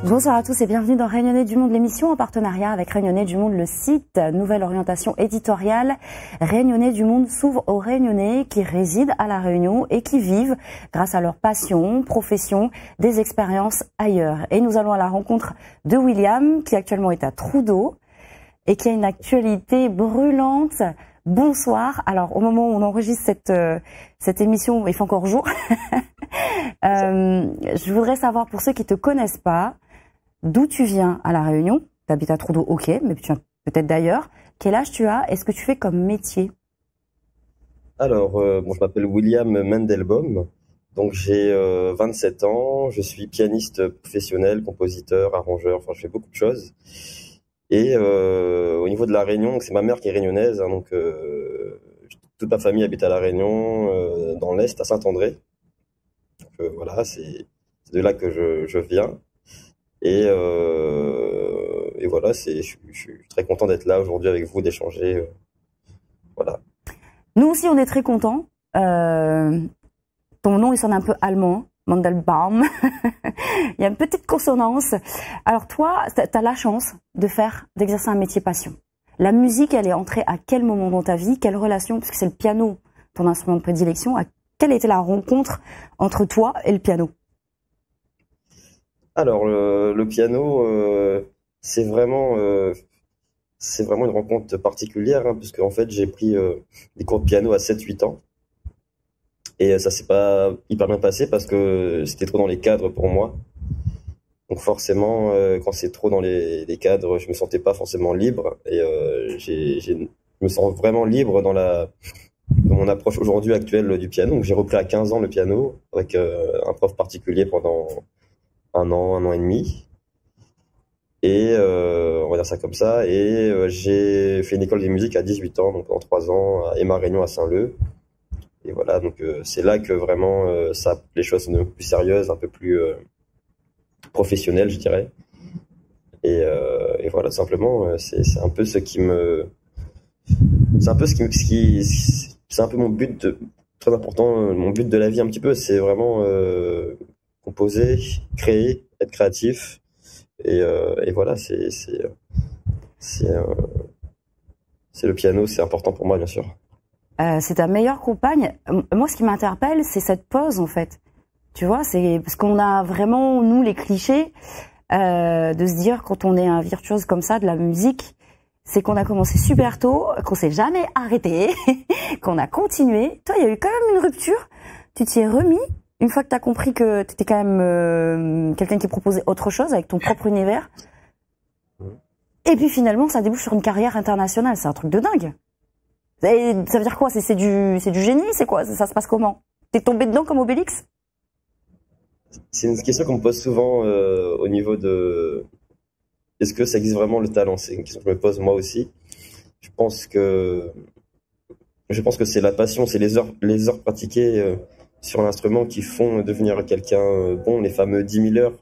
Bonsoir à tous et bienvenue dans Réunionnais du Monde, l'émission en partenariat avec Réunionnais du Monde, le site, nouvelle orientation éditoriale. Réunionnais du Monde s'ouvre aux Réunionnais qui résident à La Réunion et qui vivent, grâce à leur passion, profession, des expériences ailleurs. Et nous allons à la rencontre de William, qui actuellement est à Trudeau et qui a une actualité brûlante. Bonsoir. Alors, au moment où on enregistre cette émission, il fait encore jour. Je voudrais savoir, pour ceux qui te connaissent pas, d'où tu viens à La Réunion. Tu habites à Trudeau, ok, mais tu viens peut-être d'ailleurs. Quel âge tu as et ce que tu fais comme métier? Alors, je m'appelle William Mendelbaum, donc j'ai 27 ans, je suis pianiste professionnel, compositeur, arrangeur, enfin je fais beaucoup de choses. Et au niveau de La Réunion, c'est ma mère qui est réunionnaise, hein, donc toute ma famille habite à La Réunion, dans l'Est, à Saint-André. Donc voilà, c'est de là que je viens. Et voilà, je suis très content d'être là aujourd'hui avec vous, d'échanger. Voilà. Nous aussi, on est très contents. Ton nom, il sonne un peu allemand, Mandelbaum. Il y a une petite consonance. Alors toi, tu as la chance d'exercer un métier passion. La musique, elle est entrée à quel moment dans ta vie? Quelle relation? Puisque c'est le piano, ton instrument de prédilection. Quelle était la rencontre entre toi et le piano? Alors, le piano, c'est vraiment une rencontre particulière, hein, puisque en fait, j'ai pris des cours de piano à 7-8 ans. Et ça s'est pas hyper bien passé parce que c'était trop dans les cadres pour moi. Donc forcément, quand c'est trop dans les cadres, je me sentais pas forcément libre. Et je me sens vraiment libre dans mon approche aujourd'hui actuelle du piano. Donc j'ai repris à 15 ans le piano avec un prof particulier pendant un an et demi. Et on va dire ça comme ça. Et j'ai fait une école de musique à 18 ans, donc en 3 ans, à Emma Réunion à Saint-Leu. Et voilà, donc c'est là que vraiment les choses sont un peu plus sérieuses, un peu plus professionnelles, je dirais. Et voilà, simplement, c'est un peu ce qui me, c'est un peu c'est un peu mon but très important, mon but de la vie un petit peu, c'est vraiment composer, créer, être créatif. Et voilà, c'est le piano, c'est important pour moi, bien sûr. C'est ta meilleure compagne. Moi, ce qui m'interpelle, c'est cette pause, en fait. Tu vois, c'est parce qu'on a vraiment, nous, les clichés, de se dire, quand on est un virtuose comme ça de la musique, c'est qu'on a commencé super tôt, qu'on s'est jamais arrêté, qu'on a continué. Toi, il y a eu quand même une rupture. Tu t'y es remis une fois que tu as compris que tu étais quand même quelqu'un qui proposait autre chose avec ton propre univers. Et puis finalement, ça débouche sur une carrière internationale. C'est un truc de dingue. Et ça veut dire quoi? C'est du génie? C'est quoi? Ça se passe comment? T'es tombé dedans comme Obélix? C'est une question qu'on me pose souvent au niveau de est-ce que ça existe vraiment le talent? C'est une question que je me pose moi aussi. Je pense que c'est la passion, c'est les heures pratiquées sur l'instrument qui font devenir quelqu'un bon, les fameux 10 000 heures.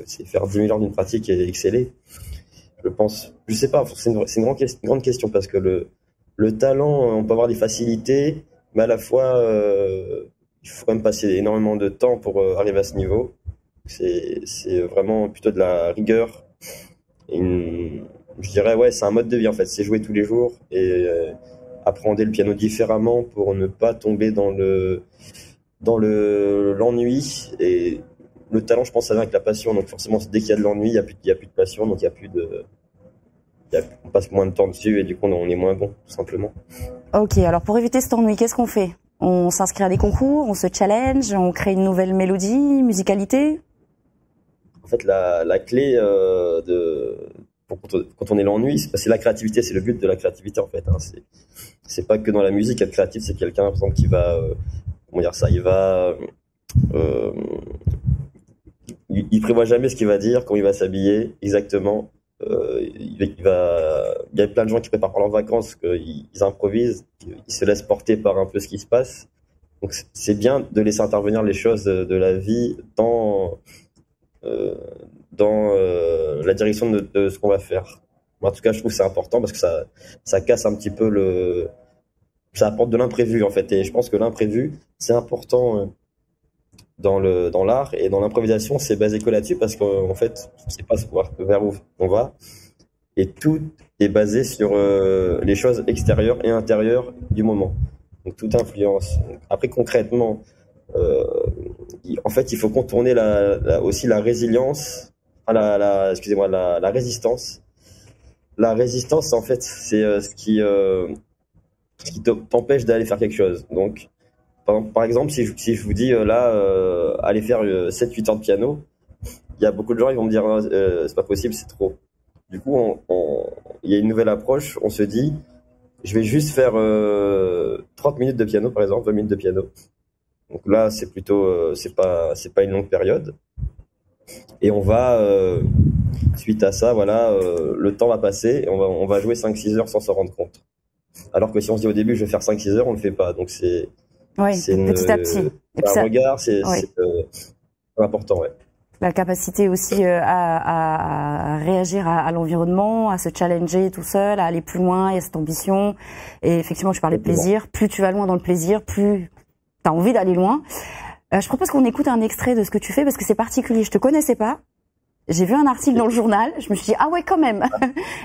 C'est faire 10 000 heures d'une pratique et exceller. Je pense, je sais pas, c'est une grande question parce que le talent, on peut avoir des facilités, mais à la fois, il faut quand même passer énormément de temps pour arriver à ce niveau. C'est vraiment plutôt de la rigueur. Je dirais, ouais, c'est un mode de vie en fait. C'est jouer tous les jours et apprendre le piano différemment pour ne pas tomber dans l'ennui. Et le talent, je pense, ça vient avec la passion. Donc forcément, dès qu'il y a de l'ennui, il y a plus de passion, donc on passe moins de temps dessus et du coup on est moins bon, tout simplement. Ok, alors pour éviter cet ennui, qu'est-ce qu'on fait? On s'inscrit à des concours, on se challenge, on crée une nouvelle mélodie, musicalité? En fait, la clé quand on est l'ennui, c'est la créativité, c'est le but de la créativité en fait. Hein. C'est pas que dans la musique, être créatif, c'est quelqu'un par exemple qui va, comment dire ça, il prévoit jamais ce qu'il va dire, comment il va s'habiller exactement. Il y a plein de gens qui préparent leurs vacances, ils improvisent, ils se laissent porter par un peu ce qui se passe. Donc c'est bien de laisser intervenir les choses de la vie dans la direction de ce qu'on va faire. En tout cas, je trouve que c'est important parce que ça casse un petit peu ça apporte de l'imprévu en fait. Et je pense que l'imprévu, c'est important dans l'art et dans l'improvisation, c'est basé que là-dessus parce qu'en fait, on ne sait pas vers où on va et tout est basé sur les choses extérieures et intérieures du moment. Donc toute influence. Après concrètement, en fait, il faut contourner aussi la résilience, excusez-moi, la résistance. La résistance, en fait, c'est ce qui t'empêche d'aller faire quelque chose. Donc, par exemple, si je vous dis allez faire 7-8 heures de piano, il y a beaucoup de gens qui vont me dire c'est pas possible, c'est trop. Du coup, il y a une nouvelle approche. On se dit, je vais juste faire 30 minutes de piano, par exemple, 20 minutes de piano. Donc là, c'est plutôt, c'est pas une longue période. Et on va, suite à ça, voilà, le temps va passer et on va jouer 5-6 heures sans s'en rendre compte. Alors que si on se dit au début, je vais faire 5-6 heures, on le fait pas. Donc c'est petit à petit. Et puis un regard, c'est important, ouais. La capacité aussi à réagir à l'environnement, à se challenger tout seul, à aller plus loin, il y a cette ambition. Et effectivement, je parlais de plaisir. Plus tu vas loin dans le plaisir, plus tu as envie d'aller loin. Je propose qu'on écoute un extrait de ce que tu fais parce que c'est particulier. Je te connaissais pas. J'ai vu un article dans le journal. Je me suis dit, ah ouais, quand même.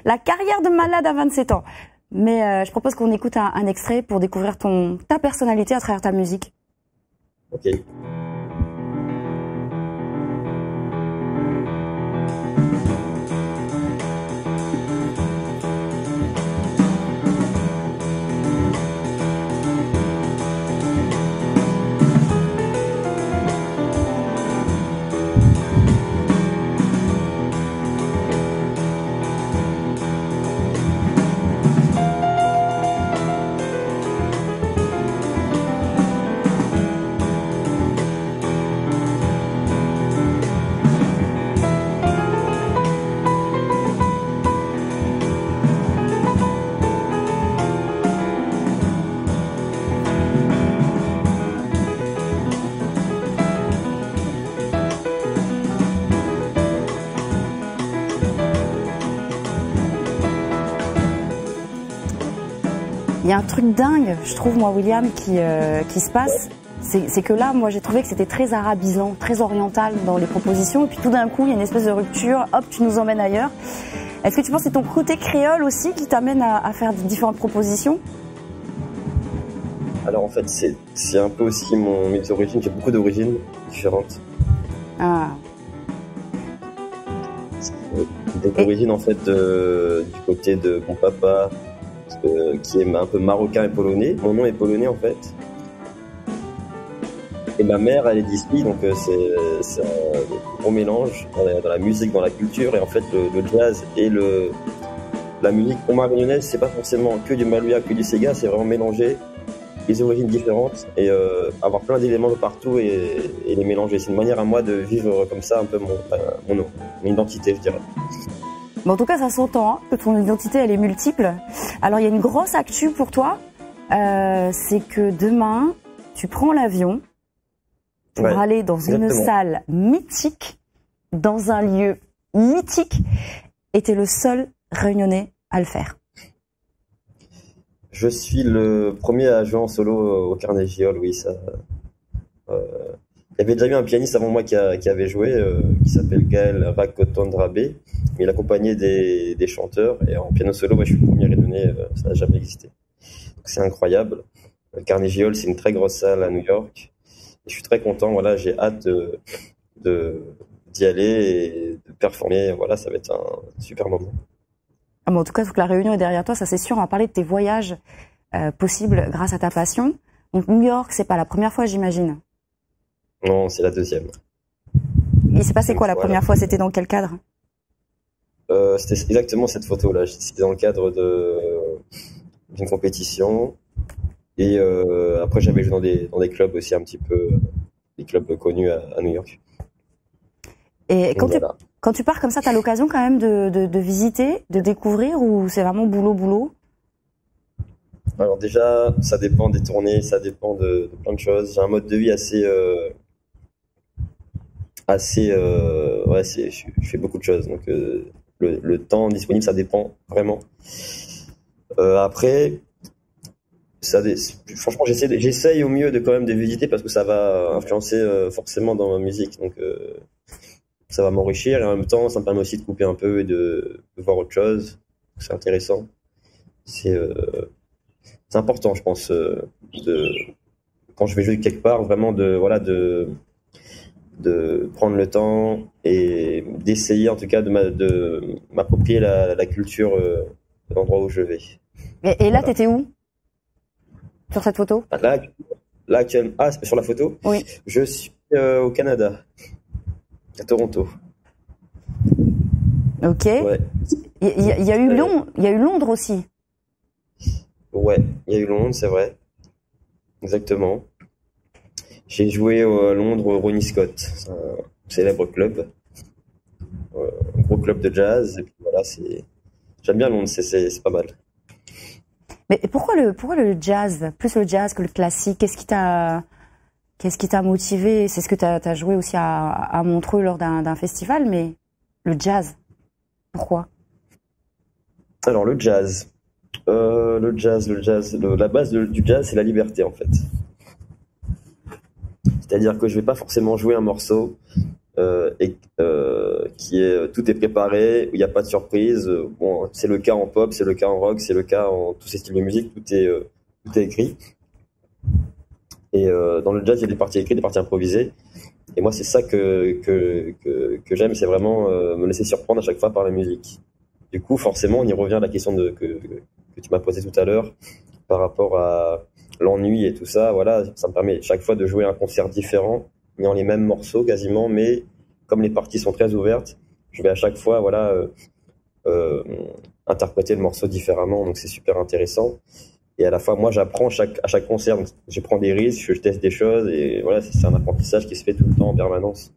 La carrière de malade à 27 ans. Mais je propose qu'on écoute un extrait pour découvrir ta personnalité à travers ta musique. Ok. Il y a un truc dingue, je trouve, moi, William, qui se passe. C'est que là, moi, j'ai trouvé que c'était très arabisant, très oriental dans les propositions. Et puis tout d'un coup, il y a une espèce de rupture. Hop, tu nous emmènes ailleurs. Est-ce que tu penses que c'est ton côté créole aussi qui t'amène à faire différentes propositions? Alors en fait, c'est un peu aussi mes origines. J'ai beaucoup d'origines différentes. Ah. Des origines en fait du côté de mon papa, qui est un peu marocain et polonais. Mon nom est polonais en fait. Et ma mère, elle est d'ici, donc c'est un bon mélange dans la musique, dans la culture. Et en fait, le jazz et la musique comaro-réunionnaise, c'est pas forcément que du Malouya, que du Sega, c'est vraiment mélanger les origines différentes et avoir plein d'éléments de partout et les mélanger. C'est une manière à moi de vivre comme ça un peu mon identité, je dirais. Mais en tout cas, ça s'entend, hein, que ton identité, elle est multiple. Alors, il y a une grosse actu pour toi, c'est que demain, tu prends l'avion pour aller dans une salle mythique, dans un lieu mythique, et tu es le seul Réunionnais à le faire. Je suis le premier à jouer en solo au Carnegie Hall, oui, ça. Il y avait déjà eu un pianiste avant moi qui avait joué, qui s'appelle Gaël Rakotondrabé, mais il accompagnait des chanteurs, et en piano solo, moi je suis le premier Réunionnais, ça n'a jamais existé. Donc c'est incroyable. Le Carnegie Hall, c'est une très grosse salle à New York. Et je suis très content, voilà, j'ai hâte d'y aller et de performer, voilà, ça va être un super moment. Ah bon, en tout cas, toute la Réunion est derrière toi, ça c'est sûr. On va parler de tes voyages possibles grâce à ta passion. Donc New York, c'est pas la première fois, j'imagine. Non, c'est la deuxième. Il s'est passé quoi la première fois? C'était dans quel cadre? C'était exactement cette photo-là. C'était dans le cadre d'une compétition. Et après, j'avais joué dans des clubs aussi un petit peu, des clubs connus à New York. Et quand tu pars comme ça, tu as l'occasion quand même de visiter, de découvrir, ou c'est vraiment boulot? Alors déjà, ça dépend des tournées, ça dépend de plein de choses. J'ai un mode de vie je fais beaucoup de choses. Donc le temps disponible, ça dépend vraiment. Après, franchement, j'essaye au mieux de quand même de visiter parce que ça va influencer forcément dans ma musique. Donc, ça va m'enrichir et en même temps, ça me permet aussi de couper un peu et de voir autre chose. C'est intéressant. C'est important, je pense, quand je vais jouer quelque part, vraiment de prendre le temps et d'essayer en tout cas de m'approprier la culture de l'endroit où je vais. Et là, t'étais où sur cette photo? Là actuellement, sur la photo, oui. Je suis au Canada, à Toronto. Ok. Ouais. Il y a eu Londres aussi. Ouais, il y a eu Londres, c'est vrai. Exactement. J'ai joué à Londres au Ronnie Scott, c'est un célèbre club, un gros club de jazz. Et puis voilà, j'aime bien Londres, c'est pas mal. Mais pourquoi le jazz, plus le jazz que le classique? Qu'est-ce qui t'a motivé? C'est ce que t'as joué aussi à Montreux lors d'un festival, mais le jazz, pourquoi? Alors le jazz, la base du jazz, c'est la liberté en fait. C'est-à-dire que je vais pas forcément jouer un morceau tout est préparé, où il n'y a pas de surprise. Bon, c'est le cas en pop, c'est le cas en rock, c'est le cas en tous ces styles de musique, tout est écrit. Et dans le jazz, il y a des parties écrites, des parties improvisées. Et moi, c'est ça que j'aime, c'est vraiment me laisser surprendre à chaque fois par la musique. Du coup, forcément, on y revient à la question que tu m'as posée tout à l'heure par rapport à l'ennui et tout ça. Voilà, ça me permet chaque fois de jouer un concert différent, ayant les mêmes morceaux quasiment, mais comme les parties sont très ouvertes, je vais à chaque fois interpréter le morceau différemment, donc c'est super intéressant. Et à la fois, moi, j'apprends à chaque concert, donc je prends des risques, je teste des choses, et voilà, c'est un apprentissage qui se fait tout le temps en permanence.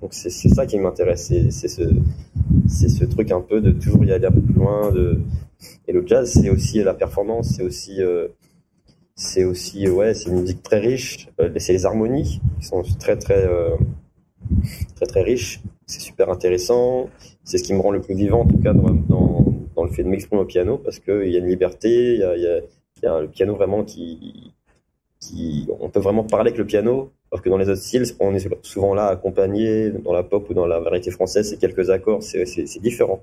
Donc c'est ça qui m'intéresse, c'est ce truc un peu de toujours y aller un peu plus loin. Et le jazz, c'est aussi la performance, c'est une musique très riche. C'est les harmonies qui sont très riches. C'est super intéressant. C'est ce qui me rend le plus vivant, en tout cas dans le fait de m'exprimer au piano, parce qu'il y a une liberté, il y a le piano vraiment on peut vraiment parler avec le piano, alors que dans les autres styles, on est souvent là accompagné, dans la pop ou dans la variété française, c'est quelques accords, c'est différent.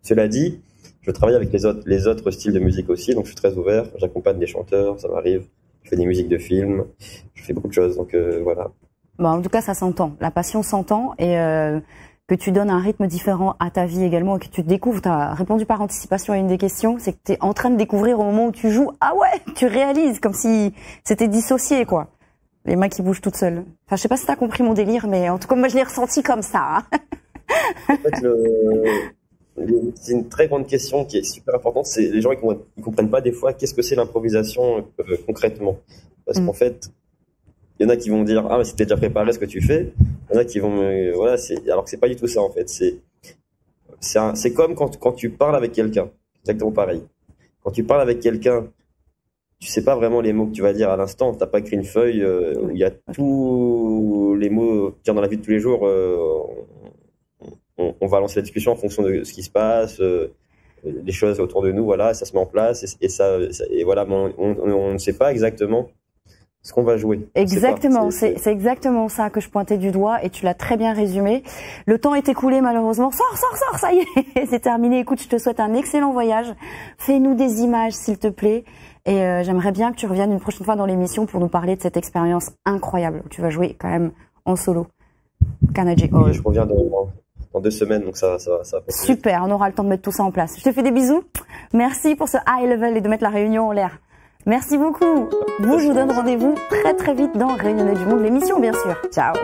Cela dit, je travaille avec les autres styles de musique aussi, donc je suis très ouvert, j'accompagne des chanteurs, ça m'arrive, je fais des musiques de films, je fais beaucoup de choses, donc voilà. Bon, en tout cas, ça s'entend, la passion s'entend, et que tu donnes un rythme différent à ta vie également, et que tu te découvres. Tu as répondu par anticipation à une des questions, c'est que tu es en train de découvrir au moment où tu joues. Ah ouais, tu réalises, comme si c'était dissocié, quoi. Les mains qui bougent toutes seules. Enfin, je sais pas si tu as compris mon délire, mais en tout cas, moi, je l'ai ressenti comme ça. Hein. En fait, c'est une très grande question qui est super importante. C'est les gens ils comprennent pas des fois qu'est-ce que c'est l'improvisation concrètement. Parce qu'en fait, il y en a qui vont dire mais c'était déjà préparé ce que tu fais. Il y en a qui vont alors que c'est pas du tout ça en fait. C'est comme quand tu parles avec quelqu'un. Exactement pareil. Quand tu parles avec quelqu'un, tu sais pas vraiment les mots que tu vas dire à l'instant. T'as pas écrit une feuille où il y a tous les mots dans la vie de tous les jours. On va lancer la discussion en fonction de ce qui se passe, les choses autour de nous, voilà, ça se met en place et voilà, on ne sait pas exactement ce qu'on va jouer. Exactement, c'est exactement ça que je pointais du doigt et tu l'as très bien résumé. Le temps est écoulé malheureusement. Sors, ça y est, c'est terminé. Écoute, je te souhaite un excellent voyage. Fais-nous des images s'il te plaît et j'aimerais bien que tu reviennes une prochaine fois dans l'émission pour nous parler de cette expérience incroyable où tu vas jouer quand même en solo. Carnegie Hall. Je reviens dans 2 semaines, donc ça va. Super, on aura le temps de mettre tout ça en place. Je te fais des bisous. Merci pour ce high level et de mettre la réunion en l'air. Merci beaucoup. Je vous donne rendez-vous très vite dans Rayonner du Monde, l'émission bien sûr. Ciao.